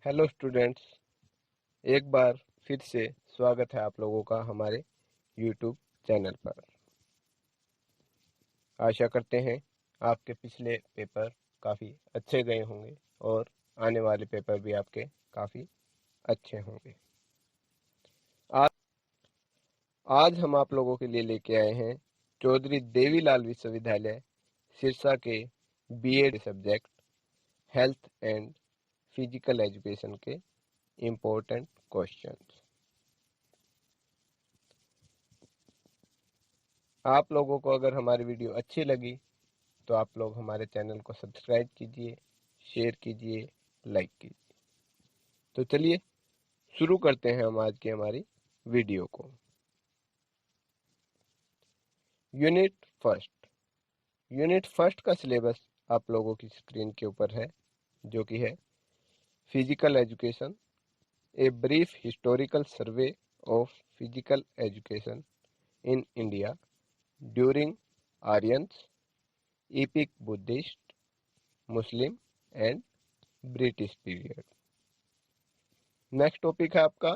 Hello students, एक बार फिर से स्वागत है आप लोगों का हमारे यूट्यूब चैनल पर। आशा करते हैं आपके पिछले पेपर काफ़ी अच्छे गए होंगे और आने वाले पेपर भी आपके काफ़ी अच्छे होंगे। आज आज हम आप लोगों के लिए लेके आए हैं चौधरी देवीलाल विश्वविद्यालय सिरसा के BEd subject health and physical education के इम्पोर्टेंट क्वेश्चंस। आप लोगों को अगर हमारी वीडियो अच्छी लगी तो आप लोग हमारे चैनल को सब्सक्राइब कीजिए, शेयर कीजिए, लाइक कीजिए। तो चलिए शुरू करते हैं हम आज की हमारी वीडियो को। Unit first. यूनिट फर्स्ट का सिलेबस आप लोगों की स्क्रीन के ऊपर है, जो कि है physical education, a brief historical survey of physical education in India during Aryans, EPIC Buddhist, Muslim and British period. Next topic है आपका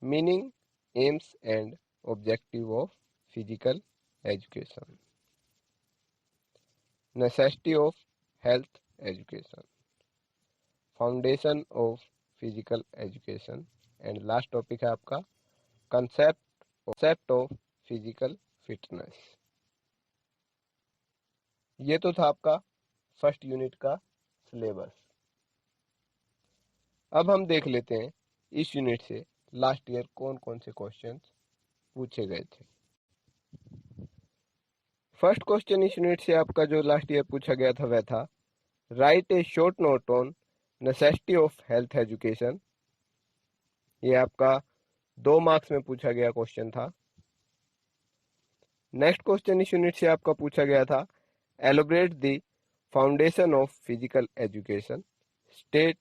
meaning, AIIMS and objective of physical education, necessity of health education, foundation of physical education and last topic है आपका concept of physical fitness. ये तो था आपका first unit का syllabus. अब हम देख लेते हैं इस यूनिट से लास्ट ईयर कौन कौन से क्वेश्चंस पूछे गए थे। फर्स्ट क्वेश्चन इस यूनिट से आपका जो लास्ट ईयर पूछा गया था वह था write a short note on necessity of health education. ये आपका 2 मार्क्स में पूछा गया क्वेश्चन था। नेक्स्ट क्वेश्चन इस यूनिट से आपका पूछा गया था elaborate the foundation of physical education, state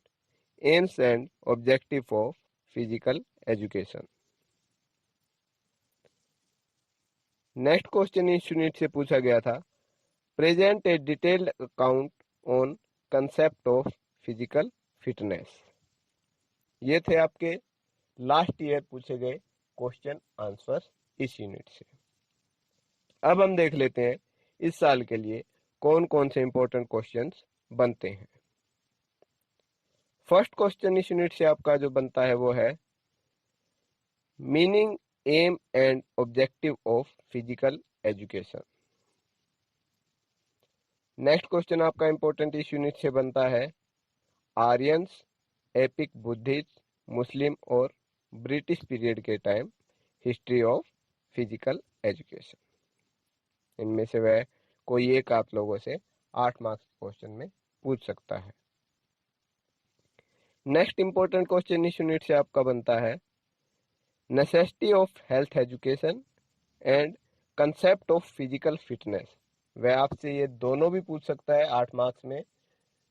AIIMS and objective of physical education. Next question इस यूनिट से पूछा गया था present A detailed account on concept of physical fitness. ये थे आपके लास्ट ईयर पूछे गए क्वेश्चन आंसर इस यूनिट से। अब हम देख लेते हैं इस साल के लिए कौन कौन से इंपॉर्टेंट क्वेश्चंस बनते हैं। फर्स्ट क्वेश्चन इस यूनिट से आपका जो बनता है वो है meaning, aim and objective of physical education. Next question आपका इंपॉर्टेंट इस यूनिट से बनता है आर्यंस, एपिक बुद्धिस्ट, मुस्लिम और ब्रिटिश पीरियड के time history of physical education. इनमें से वह कोई एक आप लोगों से 8 मार्क्स क्वेश्चन में पूछ सकता है। नेक्स्ट इंपॉर्टेंट क्वेश्चन इस यूनिट से आपका बनता है necessity of health education and concept of physical fitness. वह आपसे ये दोनों भी पूछ सकता है 8 मार्क्स में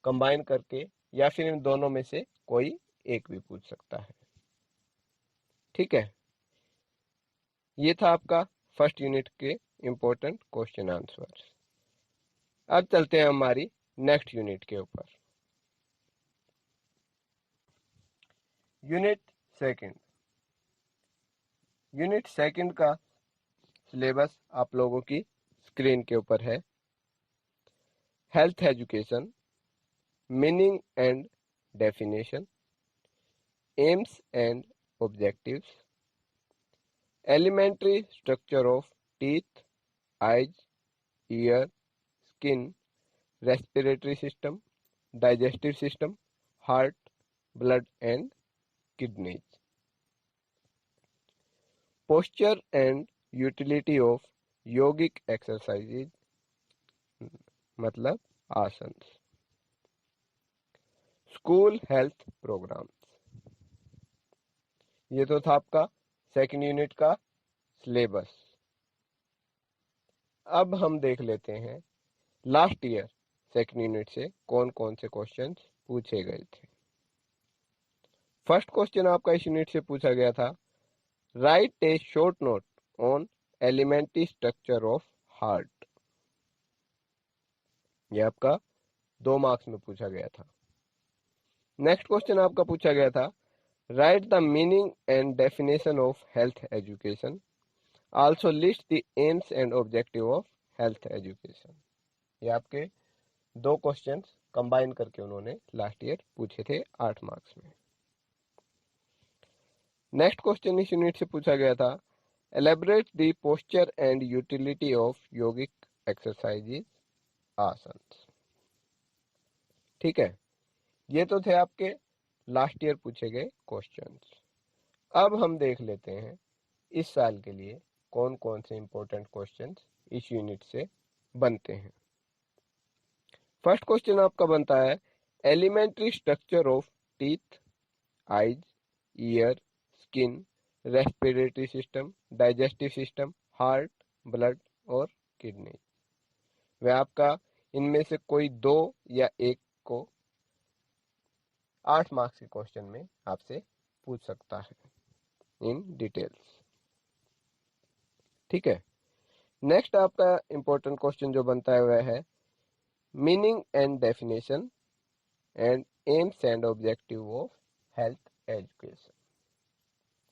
कंबाइन करके, या फिर इन दोनों में से कोई एक भी पूछ सकता है। ठीक है, ये था आपका फर्स्ट यूनिट के इंपॉर्टेंट क्वेश्चन आंसर। अब चलते हैं हमारी नेक्स्ट यूनिट के ऊपर। Unit second. यूनिट सेकंड का सिलेबस आप लोगों की स्क्रीन के ऊपर है। Health education, meaning and definition, aims and objectives, elementary structure of teeth, eyes, ear, skin, respiratory system, digestive system, heart, blood and kidneys, posture and utility of yogic exercises मतलब आसन, school health programmes. ये तो था आपका second unit का syllabus. अब हम देख लेते हैं लास्ट ईयर सेकंड यूनिट से कौन कौन से क्वेश्चंस पूछे गए थे। फर्स्ट क्वेश्चन आपका इस यूनिट से पूछा गया था write a short note on elementary structure of heart. यह आपका 2 मार्क्स में पूछा गया था। नेक्स्ट क्वेश्चन आपका पूछा गया था, write the meaning and definition of health education, also list the AIIMS and objective of health education. ये आपके दो क्वेश्चंस कंबाइन करके उन्होंने लास्ट ईयर पूछे थे 8 मार्क्स में। नेक्स्ट क्वेश्चन इस यूनिट से पूछा गया था, elaborate the posture and utility of yogic exercises asanas. ठीक है, ये तो थे आपके लास्ट ईयर पूछे गए क्वेश्चंस। अब हम देख लेते हैं इस साल के लिए कौन कौन से इंपॉर्टेंट क्वेश्चंस इस यूनिट से बनते हैं। फर्स्ट क्वेश्चन आपका बनता है, elementary structure of teeth, eyes, ear, skin, respiratory system, digestive system, heart, blood और किडनी। वह आपका इनमें से कोई दो या एक को 8 मार्क्स के क्वेश्चन में आपसे पूछ सकता है इन डिटेल्स। ठीक है, नेक्स्ट आपका इंपॉर्टेंट क्वेश्चन जो बनता है वह है meaning and definition and AIIMS and objective of health education.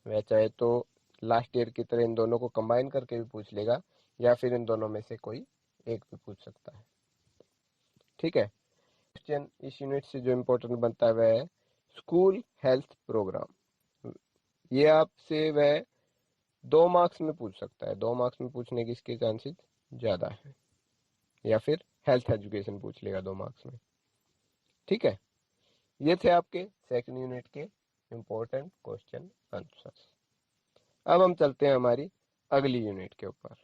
वह चाहे तो लास्ट ईयर की तरह इन दोनों को कंबाइन करके भी पूछ लेगा या फिर इन दोनों में से कोई एक भी पूछ सकता है। ठीक है, क्वेश्चन इस यूनिट से जो इम्पोर्टेंट बनता है वह है स्कूल हेल्थ प्रोग्राम। ये आपसे वह 2 मार्क्स में पूछ सकता है, 2 मार्क्स में पूछने की इसके चांसेस ज़्यादा है, या फिर हेल्थ एजुकेशन पूछ लेगा 2 मार्क्स में। ठीक है, ये थे आपके सेकंड यूनिट के इम्पोर्टेंट क्वेश्चन आंसर्स। अब हम चलते हैं हमारी अगली यूनिट के ऊपर,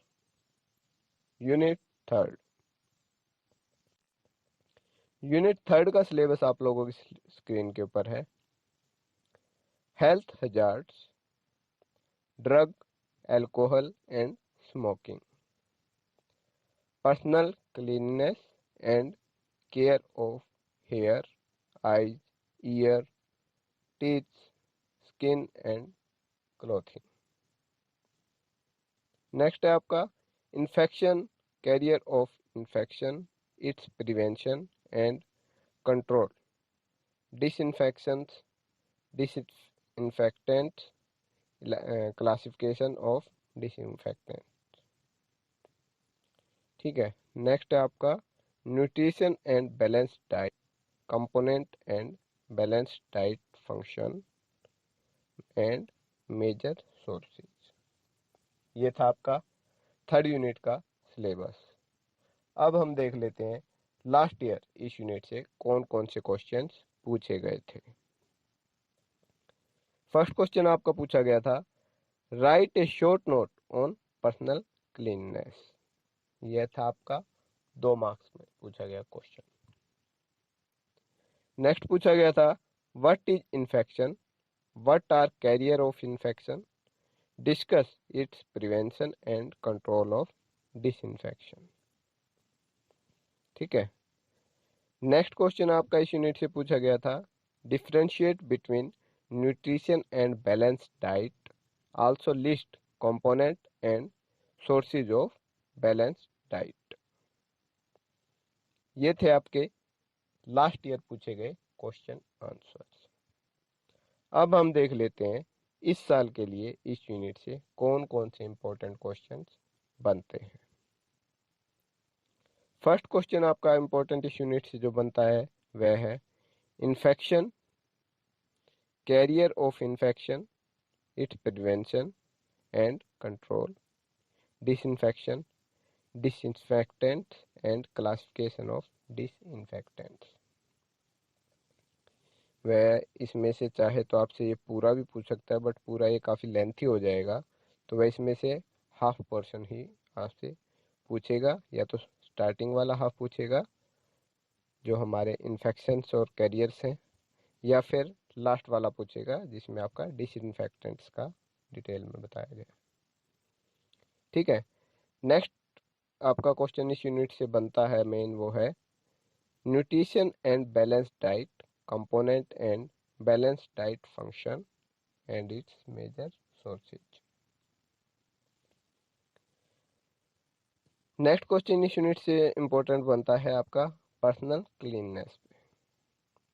यूनिट थर्ड। यूनिट थर्ड का सिलेबस आप लोगों की स्क्रीन के ऊपर है। Health hazards, drug, alcohol and smoking, personal cleanness and care of hair, eyes, ear, teeth, skin and clothing. Next है आपका infection, carrier of infection, its prevention and control, disinfections, disinfectant, classification of disinfectant. ठीक है, next है आपका nutrition and balance diet, component and balance diet function and major sources. ये था आपका third unit का सिलेबस। अब हम देख लेते हैं लास्ट ईयर इस यूनिट से कौन कौन से क्वेश्चंस पूछे गए थे। फर्स्ट क्वेश्चन आपका पूछा गया था, write a short note on personal cleanness. यह था आपका 2 मार्क्स में पूछा गया क्वेश्चन। नेक्स्ट पूछा गया था, what is infection, what are carrier of infection, discuss its prevention and control of disinfection. ठीक है, नेक्स्ट क्वेश्चन आपका इस यूनिट से पूछा गया था, differentiate between nutrition and balance diet, also list component and sources of balance diet. ये थे आपके लास्ट ईयर पूछे गए क्वेश्चन आंसर्स। अब हम देख लेते हैं इस साल के लिए इस यूनिट से कौन कौन से इंपॉर्टेंट क्वेश्चंस बनते हैं। फर्स्ट क्वेश्चन आपका इंपॉर्टेंट इस यूनिट से जो बनता है वह है infection, carrier of infection, its prevention and control, disinfection, disinfectants and classification of disinfectants. वह इसमें से चाहे तो आपसे ये पूरा भी पूछ सकता है, बट पूरा ये काफ़ी लेंथी हो जाएगा, तो वह इसमें से हाफ पोर्शन ही आपसे पूछेगा, या तो स्टार्टिंग वाला हाफ पूछेगा जो हमारे इन्फेक्शंस और कैरियर्स हैं, या फिर लास्ट वाला पूछेगा जिसमें आपका डिसइंफेक्टेंट्स का डिटेल में बताया गया। ठीक है, नेक्स्ट आपका क्वेश्चन इस यूनिट से बनता है मेन, वो है nutrition and balance diet, component and balance diet function and its major sources. Next question इस यूनिट से इंपॉर्टेंट बनता है आपका पर्सनल क्लीननेस पे।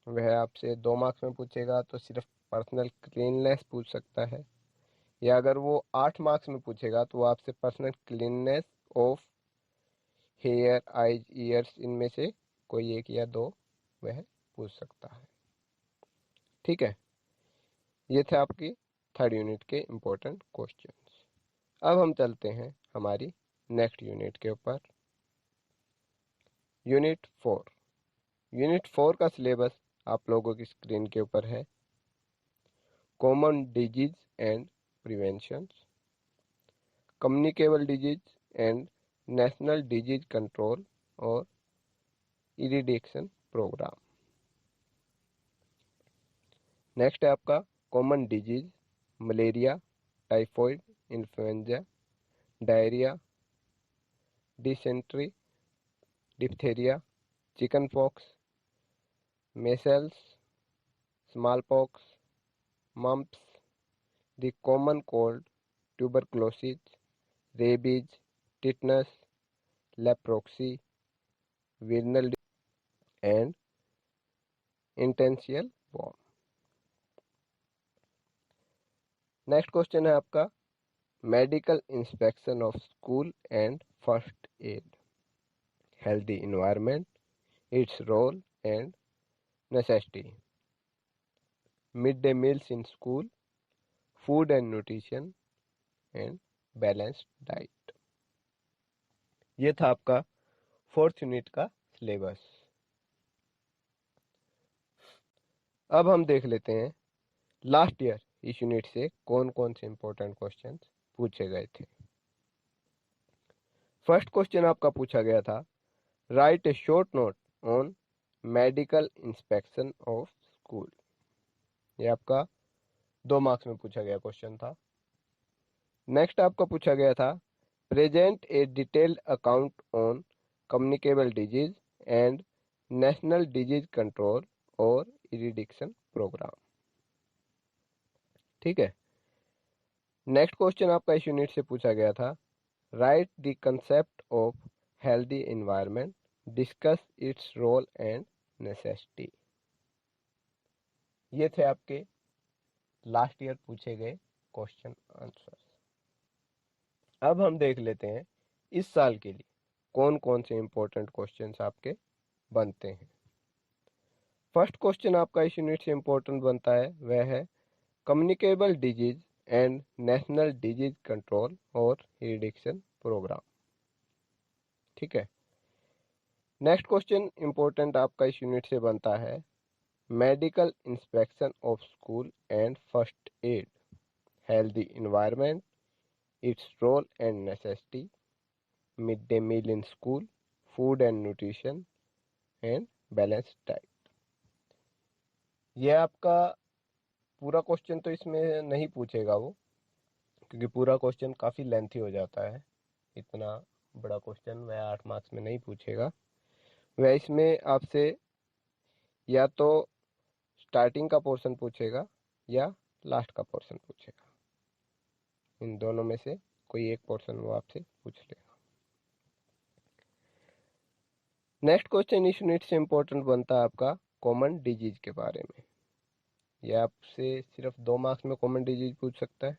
वह आपसे 2 मार्क्स में पूछेगा तो सिर्फ पर्सनल क्लीननेस पूछ सकता है, या अगर वो 8 मार्क्स में पूछेगा तो वो आपसे personal cleanness of hair, eyes, ears, इनमें से कोई एक या दो वह पूछ सकता है। ठीक है, ये थे आपकी थर्ड यूनिट के इम्पोर्टेंट क्वेश्चंस। अब हम चलते हैं हमारी नेक्स्ट यूनिट के ऊपर, यूनिट 4। यूनिट 4 का सिलेबस आप लोगों की स्क्रीन के ऊपर है। Common disease and prevention, communicable disease and national disease control और इरिडिक्शन प्रोग्राम। नेक्स्ट है आपका common disease, malaria, typhoid, influenza, diarrhoea, dysentery, diphtheria, chicken pox, measles, smallpox, mumps, the common cold, tuberculosis, rabies, tetanus, leprosy, vernal and intentional worm। Next question है आपका medical inspection of school and first aid, healthy environment, its role and necessity, mid day meals in school, food and nutrition and balanced diet. ये था आपका fourth unit का syllabus. अब हम देख लेते हैं लास्ट ईयर इस यूनिट से कौन कौन से इंपॉर्टेंट क्वेश्चंस पूछे गए थे। फर्स्ट क्वेश्चन आपका पूछा गया था, write a short note on medical inspection of school. ये आपका 2 मार्क्स में पूछा गया क्वेश्चन था। नेक्स्ट आपका पूछा गया था, present A detailed account on communicable disease and national disease control और इरिडिक्शन प्रोग्राम। ठीक है। नेक्स्ट क्वेश्चन आपका इस यूनिट से पूछा गया था, write the concept of healthy environment, discuss its role and necessity. ये थे आपके लास्ट ईयर पूछे गए क्वेश्चन आंसर्स। अब हम देख लेते हैं इस साल के लिए कौन कौन से इंपॉर्टेंट क्वेश्चंस आपके बनते हैं। फर्स्ट क्वेश्चन आपका इस यूनिट से इंपॉर्टेंट बनता है, वह है communicable disease and national disease control और इरिडिक्शन प्रोग्राम। ठीक है। नेक्स्ट क्वेश्चन इंपॉर्टेंट आपका इस यूनिट से बनता है, medical inspection of school and first aid, healthy environment, its role and necessity, mid day meal in school, food and nutrition and balanced diet. ये आपका पूरा क्वेश्चन तो इसमें नहीं पूछेगा वो, क्योंकि पूरा क्वेश्चन काफ़ी लेंथी हो जाता है। इतना बड़ा क्वेश्चन वह 8 मार्क्स में नहीं पूछेगा। वह इसमें आपसे या तो स्टार्टिंग का पोर्शन पूछेगा या लास्ट का पोर्शन पूछेगा। इन दोनों में से कोई एक पोर्शन वो आपसे पूछ लेगा। नेक्स्ट क्वेश्चन इस यूनिट से इंपॉर्टेंट बनता है आपका कॉमन डिजीज के बारे में। यह आपसे सिर्फ 2 मार्क्स में कॉमन डिजीज पूछ सकता है,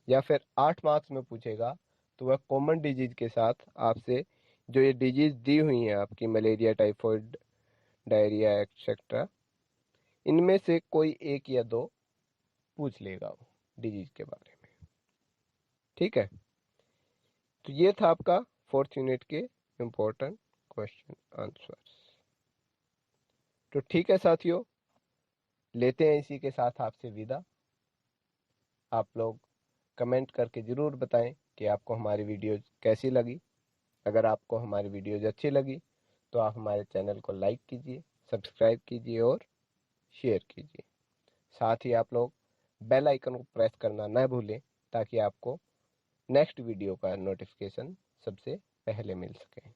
या फिर 8 मार्क्स में पूछेगा तो वह कॉमन डिजीज के साथ आपसे जो ये डिजीज दी हुई हैं आपकी, मलेरिया, टाइफॉइड, डायरिया एक्सेट्रा, इनमें से कोई एक या दो पूछ लेगा वो डिजीज के बारे में। ठीक है। तो ये था आपका फोर्थ यूनिट के इम्पोर्टेंट क्वेश्चन आंसर्स। तो ठीक है साथियों, लेते हैं इसी के साथ आपसे विदा। आप लोग कमेंट करके ज़रूर बताएं कि आपको हमारी वीडियोज़ कैसी लगी। अगर आपको हमारी वीडियोज़ अच्छी लगी तो आप हमारे चैनल को लाइक कीजिए, सब्सक्राइब कीजिए और शेयर कीजिए। साथ ही आप लोग बेल आइकन को प्रेस करना न भूलें, ताकि आपको नेक्स्ट वीडियो का नोटिफिकेशन सबसे पहले मिल सके।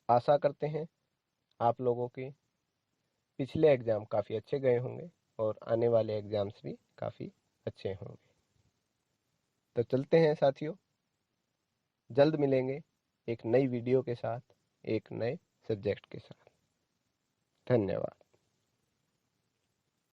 आशा करते हैं आप लोगों के पिछले एग्ज़ाम काफ़ी अच्छे गए होंगे और आने वाले एग्ज़ाम्स भी काफ़ी अच्छे होंगे। तो चलते हैं साथियों, जल्द मिलेंगे एक नई वीडियो के साथ, एक नए सब्जेक्ट के साथ। धन्यवाद।